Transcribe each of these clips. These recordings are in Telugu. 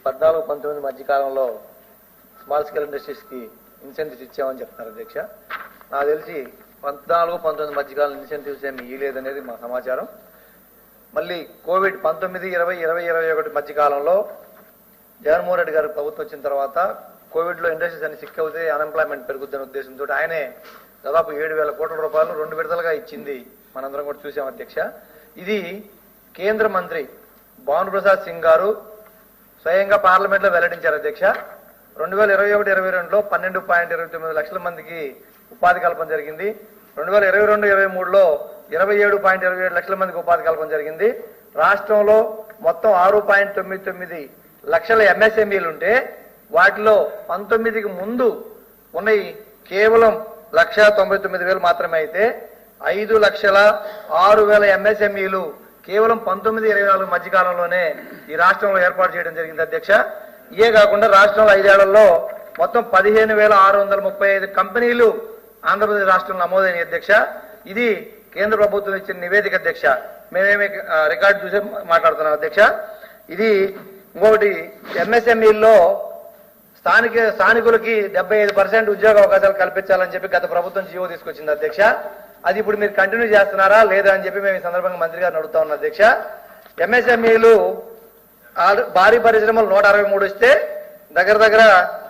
14-19 మధ్యకాలంలో స్మాల్ స్కేల్ ఇండస్ట్రీస్కి ఇన్సెంటివ్స్ ఇచ్చామని చెప్తున్నారు అధ్యక్ష. నాకు తెలిసి 14-19 మధ్యకాలం ఇన్సెంటివ్స్ ఏమి ఇవ్వలేదనేది మా సమాచారం. మళ్ళీ కోవిడ్ 19, 20, 21 మధ్యకాలంలో జగన్మోహన్ రెడ్డి గారు ప్రభుత్వం వచ్చిన తర్వాత కోవిడ్లో ఇండస్ట్రీస్ అన్ని సిక్ అవుతే అన్ఎంప్లాయ్మెంట్ పెరుగుతున్న ఉద్దేశంతో ఆయనే దాదాపు 7,000 కోట్ల రూపాయలు 2 విడతలుగా ఇచ్చింది మనందరం కూడా చూసాం అధ్యక్ష. ఇది కేంద్ర మంత్రి భానుప్రసాద్ సింగ్ గారు స్వయంగా పార్లమెంట్లో వెల్లడించారు అధ్యక్ష. 2021-22లో 12.29 లక్షల మందికి ఉపాధి కల్పన జరిగింది. 2022-23లో 27.27 లక్షల మందికి ఉపాధి కల్పన జరిగింది. రాష్ట్రంలో మొత్తం 6.99 లక్షల ఎంఎస్ఎంఈలు ఉంటే వాటిలో 19కి ముందు ఉన్నాయి కేవలం 1,99,000 మాత్రమే. అయితే 5,06,000 ఎంఎస్ఎంఈలు కేవలం 19-24 మధ్యకాలంలోనే ఈ రాష్ట్రంలో ఏర్పాటు చేయడం జరిగింది అధ్యక్ష. ఇవే కాకుండా రాష్ట్రంలో 5 ఏళ్లలో మొత్తం 15,635 కంపెనీలు ఆంధ్రప్రదేశ్ రాష్ట్రంలో నమోదైన అధ్యక్ష. ఇది కేంద్ర ప్రభుత్వం ఇచ్చిన నివేదిక అధ్యక్ష. మేమేమి రికార్డు చూసి మాట్లాడుతున్నాం అధ్యక్ష. ఇది ఇంకొకటి ఎంఎస్ఎంఈల్లో స్థానికులకి 75% ఉద్యోగ అవకాశాలు కల్పించాలని చెప్పి గత ప్రభుత్వం జీవో తీసుకొచ్చింది అధ్యక్ష. అది ఇప్పుడు మీరు కంటిన్యూ చేస్తున్నారా లేదా అని చెప్పి మేము ఈ సందర్భంగా మంత్రి గారిని అడుగుతా ఉన్నాం అధ్యక్ష. ఎంఎస్ఎంఈలు భారీ పరిశ్రమలు 163 ఇస్తే దగ్గర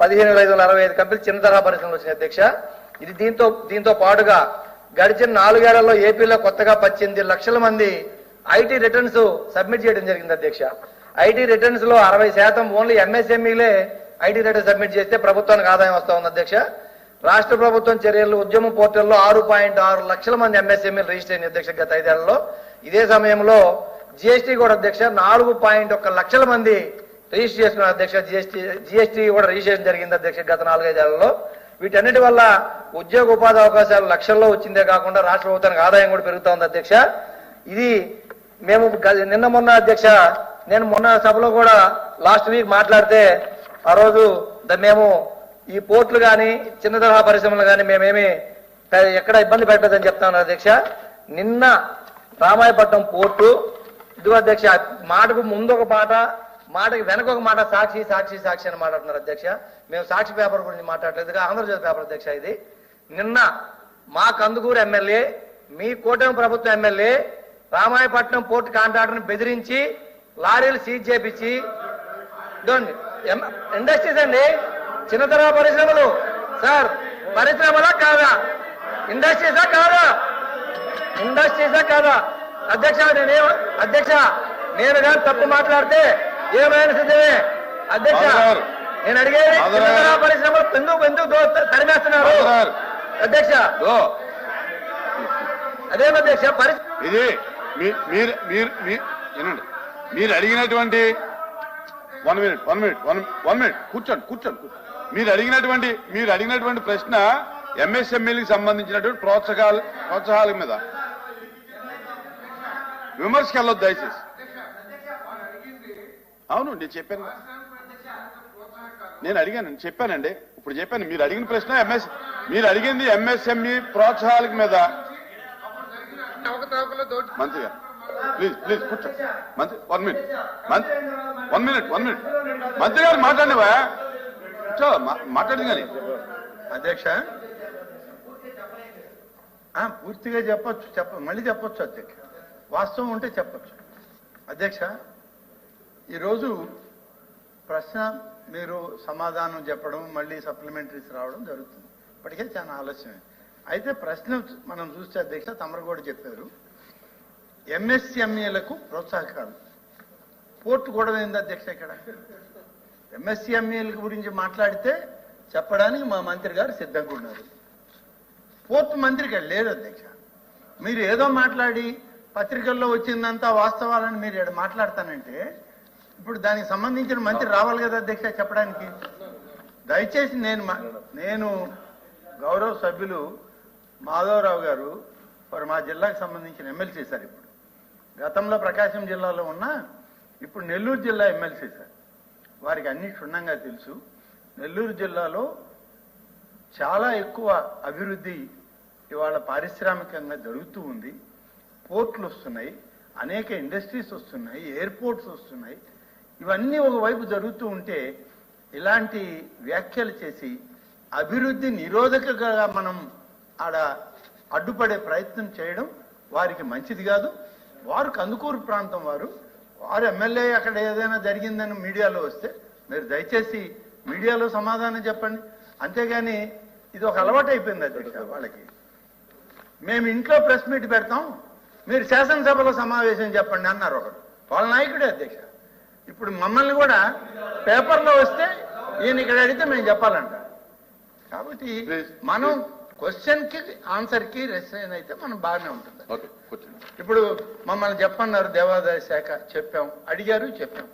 15,565 కంపెనీలు చిన్న తరహా పరిశ్రమలు వచ్చినాయి అధ్యక్ష. ఇది దీంతో పాటుగా గడిచిన 4 ఏళ్లలో ఏపీలో కొత్తగా 18 లక్షల మంది ఐటీ రిటర్న్స్ సబ్మిట్ చేయడం జరిగింది అధ్యక్ష. ఐటీ రిటర్న్స్ లో 60% ఓన్లీ ఎంఎస్ఎంఈలే ఐటీ రిటర్న్ సబ్మిట్ చేస్తే ప్రభుత్వానికి ఆదాయం వస్తా ఉంది అధ్యక్ష. రాష్ట్ర ప్రభుత్వం చర్యలు ఉద్యమం పోర్టల్లో 6.6 లక్షల మంది ఎంఎస్ఎంఈలు రిజిస్టర్ అయిన అధ్యక్ష గత 5 ఏళ్లలో. ఇదే సమయంలో జిఎస్టీ కూడా అధ్యక్ష 4.1 లక్షల మంది రిజిస్టర్ చేసుకున్నారు అధ్యక్ష. జిఎస్టీ కూడా రిజిస్ట్రేషన్ జరిగింది అధ్యక్ష గత 4-5 ఏళ్లలో. వీటన్నిటి వల్ల ఉద్యోగ ఉపాధి అవకాశాలు లక్షల్లో వచ్చిందే కాకుండా రాష్ట్ర ప్రభుత్వానికి ఆదాయం కూడా పెరుగుతా ఉంది అధ్యక్ష. ఇది మేము నిన్న మొన్న అధ్యక్ష నేను మొన్న సభలో కూడా లాస్ట్ వీక్ మాట్లాడితే ఆ రోజు మేము ఈ పోర్టులు కానీ చిన్న తరహా పరిశ్రమలు కానీ మేమేమి ఎక్కడ ఇబ్బంది పెట్టలేదని చెప్తా ఉన్నారు అధ్యక్ష. నిన్న రామాయపట్నం పోర్టు ఇదిగో అధ్యక్ష మాటకు ముందు ఒక మాట మాటకి వెనక ఒక మాట సాక్షి సాక్షి సాక్షి అని మాట్లాడుతున్నారు అధ్యక్ష. మేము సాక్షి పేపర్ గురించి మాట్లాడలేదు, ఆంధ్రజ్యోతి పేపర్ అధ్యక్ష. ఇది నిన్న మా కందుకూరు ఎమ్మెల్యే మీ కూటమి ప్రభుత్వం ఎమ్మెల్యే రామాయపట్నం పోర్టు కాంట్రాక్టర్ని బెదిరించి లారీలు సీజ్ చేపించి ఇండస్ట్రీస్ అండి చిన్న తరహా పరిశ్రమలు సార్ పరిశ్రమలా కాదా ఇండస్ట్రీసా కాదా అధ్యక్ష నేను కానీ తప్పు మాట్లాడితే ఏమైనా సిద్ధమే అధ్యక్ష. నేను అడిగేది చిన్న తరహా పరిశ్రమలు ఎందుకు తరిమేస్తున్నారు అధ్యక్ష. అదేం అధ్యక్ష ఇది మీరు అడిగినటువంటి 1 మినిట్ కూర్చోండి. మీరు అడిగినటువంటి ప్రశ్న ఎంఎస్ఎంఈలకు సంబంధించినటువంటి ప్రోత్సాహాల మీద విమర్శకు వెళ్ళొద్దు దయచేసి. అవును నేను చెప్పాను, చెప్పానండి. ఇప్పుడు చెప్పాను మీరు అడిగిన ప్రశ్న మీరు అడిగింది ఎంఎస్ఎంఈ ప్రోత్సాహాల మీద. మంత్రి గారు ప్లీజ్ కూర్చోండి. మంత్రి 1 మినిట్ మంత్రి గారు మాట్లాడినవా మాట్లాడింది కానీ అధ్యక్ష పూర్తిగా మళ్ళీ చెప్పొచ్చు అధ్యక్ష. వాస్తవం ఉంటే చెప్పొచ్చు అధ్యక్ష. ఈరోజు ప్రశ్న మీరు సమాధానం చెప్పడం మళ్ళీ సప్లిమెంటరీస్ రావడం జరుగుతుంది. ఇప్పటికే చాలా ఆలస్యమే. అయితే ప్రశ్న మనం చూస్తే అధ్యక్ష తమరు కూడా చెప్పారు ఎంఎస్ఎంఈలకు ప్రోత్సాహకాలు. పోర్టు గొడవ ఏంది అధ్యక్ష? ఇక్కడ ఎంఎస్ఎంఈల గురించి మాట్లాడితే చెప్పడానికి మా మంత్రి గారు సిద్ధంగా ఉన్నారు. పోర్టు మంత్రికి లేదు అధ్యక్ష. మీరు ఏదో మాట్లాడి పత్రికల్లో వచ్చిందంతా వాస్తవాలని మీరు మాట్లాడతానంటే ఇప్పుడు దానికి సంబంధించిన మంత్రి రావాలి కదా అధ్యక్ష చెప్పడానికి. దయచేసి నేను గౌరవ సభ్యులు మాధవరావు గారు వారు మా జిల్లాకు సంబంధించిన ఎమ్మెల్సీ సార్. ఇప్పుడు గతంలో ప్రకాశం జిల్లాలో ఉన్న ఇప్పుడు నెల్లూరు జిల్లా ఎమ్మెల్సీ సార్. వారికి అన్ని క్షుణ్ణంగా తెలుసు. నెల్లూరు జిల్లాలో చాలా ఎక్కువ అభివృద్ధి ఇవాళ పారిశ్రామికంగా జరుగుతూ ఉంది. పోర్టులు వస్తున్నాయి, అనేక ఇండస్ట్రీస్ వస్తున్నాయి, ఎయిర్పోర్ట్స్ వస్తున్నాయి. ఇవన్నీ ఒకవైపు జరుగుతూ ఉంటే ఇలాంటి వ్యాఖ్యలు చేసి అభివృద్ధి నిరోధకగా మనం ఆడ అడ్డుపడే ప్రయత్నం చేయడం వారికి మంచిది కాదు. వారు కందుకూరు ప్రాంతం వారు ఎమ్మెల్యే అక్కడ ఏదైనా జరిగిందని మీడియాలో వస్తే మీరు దయచేసి మీడియాలో సమాధానం చెప్పండి. అంతేగాని ఇది ఒక అలవాటు అయిపోయింది అధ్యక్ష వాళ్ళకి. మేము ఇంట్లో ప్రెస్ మీట్ పెడతాం, మీరు శాసనసభలో సమావేశం చెప్పండి అన్నారు ఒకడు, వాళ్ళ నాయకుడే అధ్యక్ష. ఇప్పుడు మమ్మల్ని కూడా పేపర్లో వస్తే ఈయన ఇక్కడ అడిగితే మేము చెప్పాలంట. కాబట్టి మనం క్వశ్చన్ కి ఆన్సర్ కి రెస్పాన్స్ అయితే మనం బాగానే ఉంటుంది. ఇప్పుడు మమ్మల్ని చెప్పన్నారు దేవాదాయ శాఖ, చెప్పాం, అడిగారు, చెప్పాం.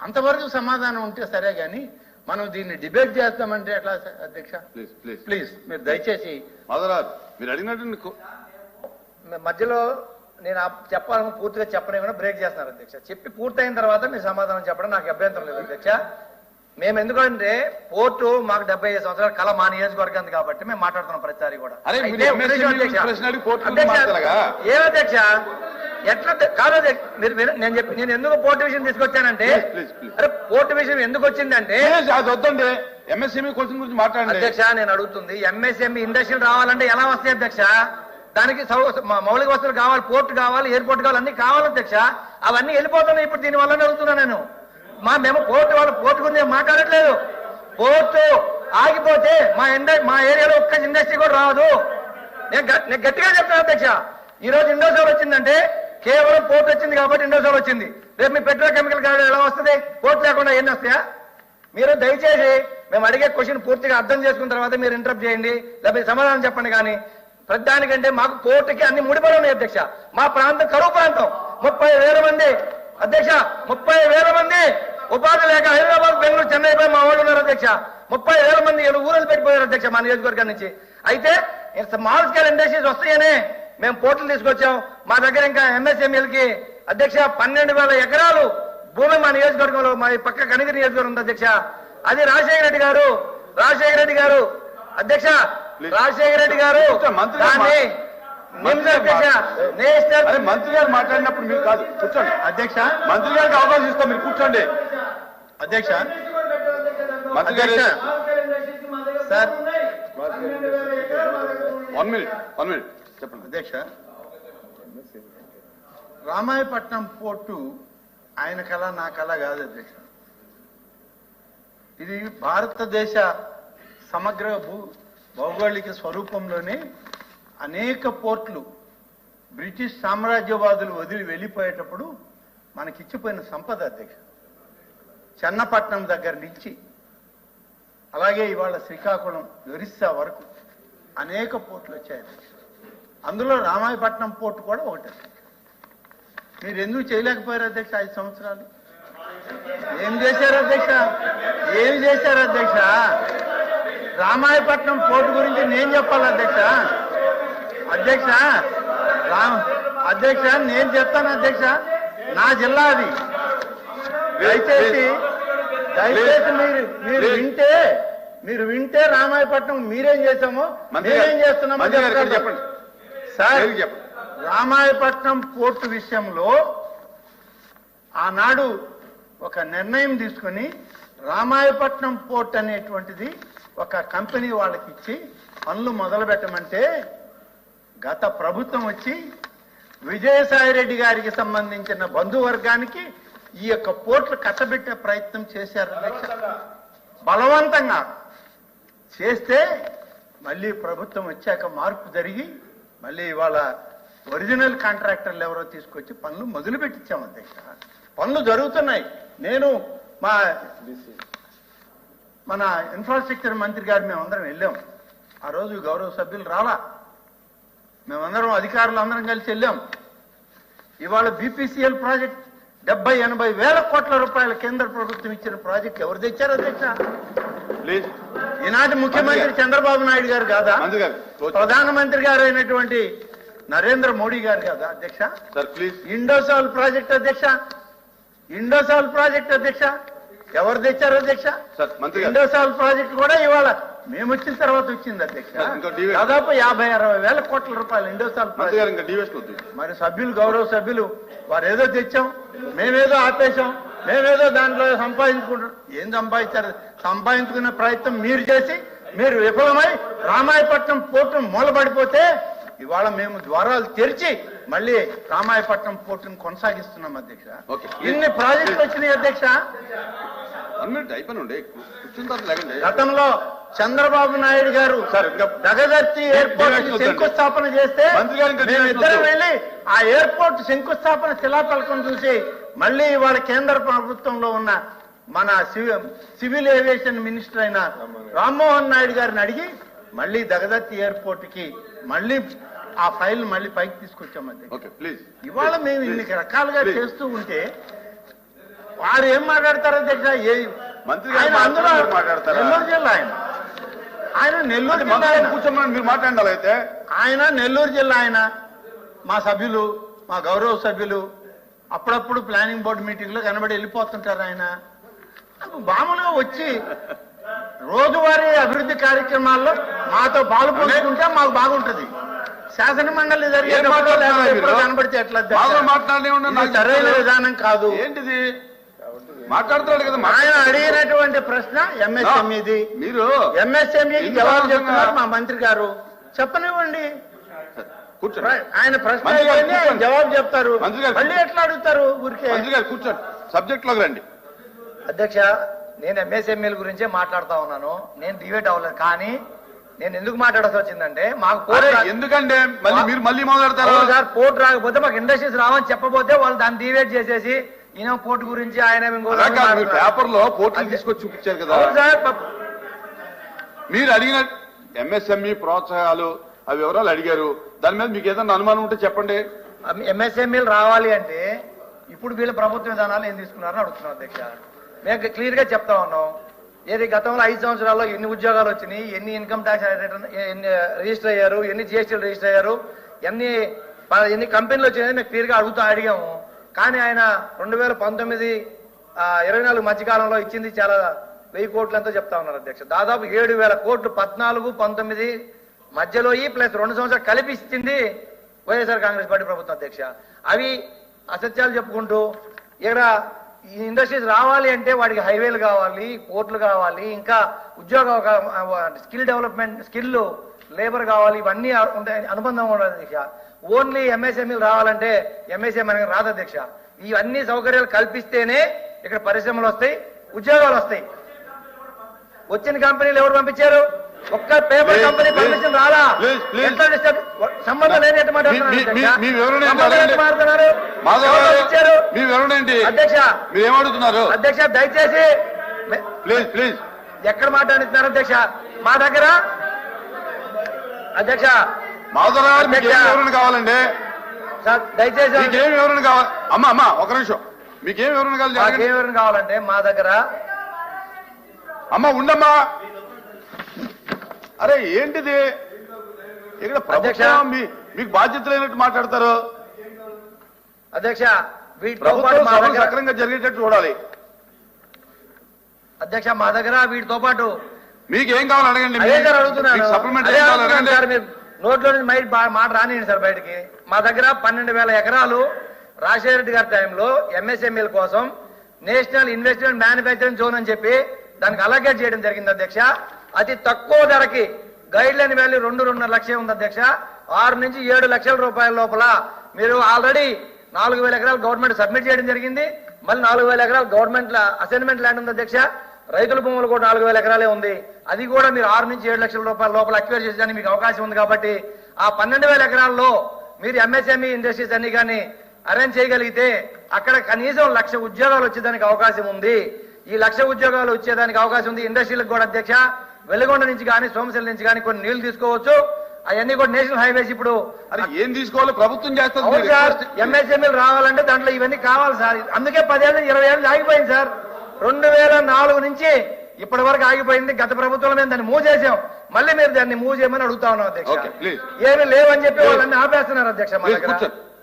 అంతవరకు సమాధానం ఉంటే సరే గాని మనం దీన్ని డిబేట్ చేస్తామంటే ఎట్లా అధ్యక్ష? ప్లీజ్ మీరు దయచేసి మీరు అడిగినట్టు మధ్యలో నేను చెప్పాలని పూర్తిగా చెప్పలేమని బ్రేక్ చేస్తున్నారు అధ్యక్ష. చెప్పి పూర్తయిన తర్వాత మీరు సమాధానం చెప్పడం నాకు అభ్యంతరం లేదు అధ్యక్ష. మేము ఎందుకంటే పోర్టు మాకు 75 సంవత్సరాల కళ మా నియోజకవర్గానికి కాబట్టి మేము మాట్లాడుతున్నాం ప్రతిసారి కూడా. ఏమధ్యక్ష ఎట్లా కాదు నేను ఎందుకు పోర్టు విషయం తీసుకొచ్చానంటే, అరే పోర్టు విషయం ఎందుకు వచ్చిందంటే ఎంఎస్ఎంఈ క్వశ్చన్ గురించి మాట్లాడండి అధ్యక్ష. నేను అడుగుతుంది ఎంఎస్ఎంఈ ఇండస్ట్రీలు రావాలంటే ఎలా వస్తాయి అధ్యక్ష? దానికి మౌలిక వస్తువులు కావాలి, పోర్టు కావాలి, ఎయిర్పోర్ట్ కావాలి, అన్ని కావాలి అధ్యక్ష. అవన్నీ వెళ్ళిపోతున్నాయి ఇప్పుడు. దీని వల్ల అడుగుతున్నా నేను. మేము పోర్టు వాళ్ళు పోర్టు గురించి మాట్లాడట్లేదు. పోర్టు ఆగిపోతే మా ఏరియాలో ఒక్క ఇండస్ట్రీ కూడా రాదు. నేను గట్టిగా చెప్తాను అధ్యక్ష. ఈ రోజు ఇండోసాల్ వచ్చిందంటే కేవలం పోర్టు వచ్చింది కాబట్టి ఇండోసాల్ వచ్చింది. రేపు మీ పెట్రోకెమికల్ గాడి ఎలా వస్తుంది? పోర్టు లేకుండా ఎన్ని వస్తాయా? మీరు దయచేసి మేము అడిగే క్వశ్చన్ పూర్తిగా అర్థం చేసుకున్న తర్వాత మీరు ఇంటరప్ట్ చేయండి, లేకపోతే సమాధానం చెప్పండి. కానీ ప్రతిదానికంటే మాకు పోర్టుకి అన్ని ముడిపడి ఉన్నాయి అధ్యక్ష. మా ప్రాంతం కరువు ప్రాంతం. 30,000 మంది అధ్యక్ష, 30,000 మంది ఉపాధి లేక హైదరాబాద్, బెంగళూరు, చెన్నై పోయి మా వాళ్ళు ఉన్నారు అధ్యక్ష. 30,000 మంది ఊరలు పెట్టిపోయారు అధ్యక్ష మా నియోజకవర్గం నుంచి. అయితే స్మాల్ స్కేల్ ఇండస్ట్రీస్ వస్తాయనే మేము పోర్టులు తీసుకొచ్చాం. మా దగ్గర ఇంకా ఎంఎస్ఎంఈలకి అధ్యక్ష 12,000 ఎకరాలు భూమి మా నియోజకవర్గంలో, మా పక్క కనిగిరి నియోజకవర్గం ఉంది అధ్యక్ష. అది రాజశేఖర రెడ్డి గారు అధ్యక్ష, రాజశేఖర రెడ్డి గారు దాన్ని మంత్రి గారు మాట్లాడినప్పుడు మీరు కాదు, కూర్చోండి అధ్యక్ష. మంత్రి గారికి అవకాశం ఇస్తాం, మీరు కూర్చోండి అధ్యక్ష. మంత్రి గారు సార్ 1 మినిట్ చెప్పండి అధ్యక్ష. రామాయపట్నం పోర్టు ఆయన కళ నా కళ కాదు అధ్యక్ష. ఇది భారతదేశ సమగ్ర భౌగోళిక స్వరూపంలోనే అనేక పోర్టులు బ్రిటిష్ సామ్రాజ్యవాదులు వదిలి వెళ్ళిపోయేటప్పుడు మనకిచ్చిపోయిన సంపద అధ్యక్ష. చెన్నపట్నం దగ్గర నుంచి అలాగే ఇవాళ శ్రీకాకుళం, ఒరిస్సా వరకు అనేక పోర్టులు వచ్చాయి అధ్యక్ష. అందులో రామాయపట్నం పోర్టు కూడా ఒకటి. మీరు ఎందుకు చేయలేకపోయారు అధ్యక్ష? 5 సంవత్సరాలు ఏం చేశారు అధ్యక్ష? రామాయపట్నం పోర్టు గురించి నేను చెప్పాలి అధ్యక్ష. అధ్యక్ష నేను చెప్తాను అధ్యక్ష. నా జిల్లా అది. దయచేసి మీరు వింటే రామాయపట్నం మీరేం చేశామో మేమేం చేస్తున్నామో చెప్పండి సార్. రామాయపట్నం పోర్టు విషయంలో ఆనాడు ఒక నిర్ణయం తీసుకుని రామాయపట్నం పోర్ట్ అనేటువంటిది ఒక కంపెనీ వాళ్ళకి ఇచ్చి పనులు మొదలు పెట్టమంటే గత ప్రభుత్వం వచ్చి విజయసాయి రెడ్డి గారికి సంబంధించిన బంధువర్గానికి ఈ యొక్క పోర్టులు కట్టబెట్టే ప్రయత్నం చేశారు అధ్యక్ష. బలవంతంగా చేస్తే మళ్ళీ ప్రభుత్వం వచ్చాక మార్పు జరిగి మళ్ళీ ఇవాళ ఒరిజినల్ కాంట్రాక్టర్లు ఎవరో తీసుకొచ్చి పనులు మొదలు పెట్టించాం అధ్యక్ష. పనులు జరుగుతున్నాయి. నేను మన ఇన్ఫ్రాస్ట్రక్చర్ మంత్రి గారు మేమందరం వెళ్ళాం. ఆ రోజు గౌరవ సభ్యులు రాలా, మేమందరం అధికారులు అందరం కలిసి వెళ్ళాం. ఇవాళ బీపీసీఎల్ ప్రాజెక్ట్ 70-80 వేల కోట్ల రూపాయల కేంద్ర ప్రభుత్వం ఇచ్చిన ప్రాజెక్ట్ ఎవరు తెచ్చారు అధ్యక్ష? ఈనాటి ముఖ్యమంత్రి చంద్రబాబు నాయుడు గారు కాదా? ప్రధానమంత్రి గారు అయినటువంటి నరేంద్ర మోడీ గారు కాదా అధ్యక్ష? ఇండోసాల్ ప్రాజెక్ట్ అధ్యక్ష, ఎవరు తెచ్చారు అధ్యక్ష? ఇండోసాల్ ప్రాజెక్ట్ కూడా ఇవాళ మేము వచ్చిన తర్వాత వచ్చింది అధ్యక్ష. దాదాపు 50-60 వేల కోట్ల రూపాయలు ఇండోసాల్ ప్రాజెక్ట్. మరి సభ్యులు, గౌరవ సభ్యులు వారు ఏదో తెచ్చాం, మేమేదో ఆపేశాం. మేమేదో దాంట్లో సంపాదించుకుంటాం. ఏం సంపాదించారు? సంపాదించుకునే ప్రయత్నం మీరు చేసి మీరు విఫలమై రామాయపట్నం పోర్టును మూలబడిపోతే ఇవాళ మేము ద్వారాలు తెరిచి మళ్ళీ రామాయపట్నం పోర్టును కొనసాగిస్తున్నాం అధ్యక్ష. ఇన్ని ప్రాజెక్టులు వచ్చినాయి అధ్యక్ష. గతంలో చంద్రబాబు నాయుడు గారు దగదర్తి ఎయిర్పోర్ట్ శంకుస్థాపన చేస్తే మేమిద్దరం వెళ్ళి ఆ ఎయిర్పోర్ట్ శంకుస్థాపన శిలాఫలకం చూసి మళ్ళీ ఇవాళ కేంద్ర ప్రభుత్వంలో ఉన్న మన సివిల్ ఏవియేషన్ మినిస్టర్ అయిన రామ్మోహన్ నాయుడు గారిని అడిగి మళ్ళీ దగదర్తి ఎయిర్పోర్ట్ కి మళ్ళీ ఆ ఫైల్ మళ్ళీ పైకి తీసుకొచ్చామండి. ఇవాళ మేము ఇన్ని రకాలుగా చేస్తూ ఉంటే వారు ఏం మాట్లాడతారు అధ్యక్ష? నెల్లూరు జిల్లా ఆయన నెల్లూరు జిల్లా కూర్చోమని మీరు మాట్లాడాలి. అయితే ఆయన నెల్లూరు జిల్లా ఆయన మా సభ్యులు, మా గౌరవ సభ్యులు అప్పుడప్పుడు ప్లానింగ్ బోర్డు మీటింగ్ లో కనబడి వెళ్ళిపోతుంటారు. ఆయన మామూలుగా వచ్చి రోజువారీ అభివృద్ధి కార్యక్రమాల్లో మాతో పాల్గొంటుంటే మాకు బాగుంటది. శాసన మండలి జరిగేటప్పుడు కనబడితే ఎట్లా సరైన విధానం కాదు. ఏంటిది మాట్లాడుతున్నాడు కదా. ఆయన అడిగినటువంటి ప్రశ్న ఎంఎస్ఎంఈది. మీరు ఎంఎస్ఎంఈకి జవాబు చెప్తున్నారు మా మంత్రి గారు. చెప్పనివ్వండి, ఆయన ప్రశ్న ఆయన జవాబు చెప్తారు. మళ్ళీ ఎట్లా అడుగుతారు? ఊరికే కూర్చోండి, సబ్జెక్ట్ లోకి రండి. అధ్యక్ష, నేను ఎంఎస్ఎంఈల గురించే మాట్లాడుతా ఉన్నాను. నేను డిబేట్ అవ్వలేదు. కానీ నేను ఎందుకు మాట్లాడాల్సి వచ్చిందంటే మాకు ఎందుకంటే మీరు మళ్ళీ మొదలెడతారు సార్. పోర్ట్ రాకపోతే మాకు ఇండస్ట్రీస్ రావని చెప్పబోతే వాళ్ళు దాన్ని డిబేట్ చేసేసి ఈయన పోర్టు గురించి ఆయన పేపర్ లో పోర్టులు తీసుకొచ్చి చూపించారు కదా సార్. మీరు అడిగిన ఎంఎస్ఎంఈ ప్రోత్సాహాలు అవి వివరాలు అడిగారు. దాని మీద మీకు ఏదైనా అనుమానం ఉంటే చెప్పండి. ఎంఎస్ఎంఈలు రావాలి అంటే ఇప్పుడు వీళ్ళ ప్రభుత్వ విధానాలు ఏం తీసుకున్నారని అడుగుతున్నాం అధ్యక్ష. మేము క్లియర్ గా చెప్తా ఉన్నాం. ఏది గతంలో 5 సంవత్సరాల్లో ఎన్ని ఉద్యోగాలు వచ్చినాయి, ఎన్ని ఇన్కమ్ ట్యాక్స్ ఎన్ని రిజిస్టర్ అయ్యారు, ఎన్ని జిఎస్టీలు రిజిస్టర్ అయ్యారు, ఎన్ని కంపెనీలు వచ్చినాయి మేము క్లియర్ గా అడిగాము. కానీ ఆయన 2019, 24 మధ్యకాలంలో ఇచ్చింది చాలా 1000 కోట్లంతో చెప్తా ఉన్నారు అధ్యక్ష. దాదాపు 7,000 కోట్లు 14, 19 మధ్యలో ప్లస్ 2 సంవత్సరాలు కలిపి ఇచ్చింది వైఎస్ఆర్ కాంగ్రెస్ పార్టీ ప్రభుత్వం అధ్యక్ష. అవి అసత్యాలు చెప్పుకుంటూ ఇక్కడ ఈ ఇండస్ట్రీస్ రావాలి అంటే వాడికి హైవేలు కావాలి, పోర్టులు కావాలి, ఇంకా ఉద్యోగ స్కిల్ డెవలప్మెంట్, స్కిల్ లేబర్ కావాలి. ఇవన్నీ ఉంటాయి, అనుబంధం ఉండదు అధ్యక్ష. ఓన్లీ ఎంఎస్ఎంఈలు రావాలంటే ఎంఎస్ఎంఈ అనేది రాదు అధ్యక్ష. ఇవన్నీ సౌకర్యాలు కల్పిస్తేనే ఇక్కడ పరిశ్రమలు వస్తాయి, ఉద్యోగాలు వస్తాయి. వచ్చిన కంపెనీలు ఎవరు పంపించారు? ఒక్క పేపర్ కంపెనీ పర్మిషన్ రాలా. సంబంధం లేని ఎట్టు మాట్లాడుతున్నారు అధ్యక్ష. అధ్యక్ష దయచేసి ప్లీజ్ ఎక్కడ మాట్లాడుతున్నారు అధ్యక్ష? మా దగ్గర అధ్యక్ష కావాలండి సార్, దయచేసి మీకేం వివరణ కావాలి? అమ్మా ఒక నిమిషం, మీకేం వివరణ కావాలి? ఏం వివరణ కావాలంటే మా దగ్గర ఉండమ్మా. అరే ఏంటిది ఇక్కడ ప్రభుత్వం మీకు బాధ్యత లేనట్టు మాట్లాడతారు అధ్యక్ష. సక్రంగా జరిగేటట్టు చూడాలి అధ్యక్ష. మా దగ్గర వీటితో పాటు మీకేం కావాలి అడగండి. సప్లిమెంట్ మీరు నోట్లో నుంచి మాట రానియండి సార్ బయటికి. మా దగ్గర 12,000 ఎకరాలు రాజశేఖర రెడ్డి గారి టైంలో ఎంఎస్ఎంఈల కోసం నేషనల్ ఇన్వెస్ట్మెంట్ మ్యానుఫ్యాక్చరింగ్ జోన్ అని చెప్పి దానికి అలొకేట్ చేయడం జరిగింది అధ్యక్ష. అతి తక్కువ ధరకి గైడ్ లైన్ వాల్యూ 2-2.5 లక్షలు ఉంది అధ్యక్ష. 6 నుంచి 7 లక్షల రూపాయల లోపల మీరు ఆల్రెడీ 4,000 ఎకరాలు గవర్నమెంట్ సబ్మిట్ చేయడం జరిగింది. మళ్ళీ 4,000 ఎకరాలు గవర్నమెంట్ అసైన్మెంట్ ల్యాండ్ ఉంది అధ్యక్ష. రైతుల భూములు కూడా 4,000 ఎకరాలే ఉంది. అది కూడా మీరు 6 నుంచి 7 లక్షల రూపాయల లోపల అక్వైర్ చేసేదానికి మీకు అవకాశం ఉంది. కాబట్టి ఆ 12,000 ఎకరాల్లో మీరు ఎంఎస్ఎంఈ ఇండస్ట్రీస్ అన్ని కానీ అరేంజ్ చేయగలిగితే అక్కడ కనీసం 1,00,000 ఉద్యోగాలు వచ్చేదానికి అవకాశం ఉంది. ఈ 1,00,000 ఉద్యోగాలు వచ్చేదానికి అవకాశం ఉంది. ఇండస్ట్రీలకు కూడా అధ్యక్ష వెలుగొండ నుంచి కానీ సోమశిల నుంచి కానీ కొన్ని నీళ్లు తీసుకోవచ్చు. అవన్నీ కూడా నేషనల్ హైవేస్. ఇప్పుడు అది ఏం తీసుకోవాలి ప్రభుత్వం చేస్తుంది. ఎంఎస్ఎంఈలు రావాలంటే దాంట్లో ఇవన్నీ కావాలి సార్. అందుకే 10 ఏళ్ళు 20 ఏళ్ళు ఆగిపోయింది సార్. 2004 నుంచి ఇప్పటి వరకు ఆగిపోయింది. గత ప్రభుత్వంలో మేము దాన్ని మూవ్ చేసాం. మళ్ళీ మీరు దాన్ని మూవ్ చేయమని అడుగుతా ఉన్నాం అధ్యక్ష. ఏమీ లేవని చెప్పి వాళ్ళని ఆపేస్తున్నారు అధ్యక్ష. మా దగ్గర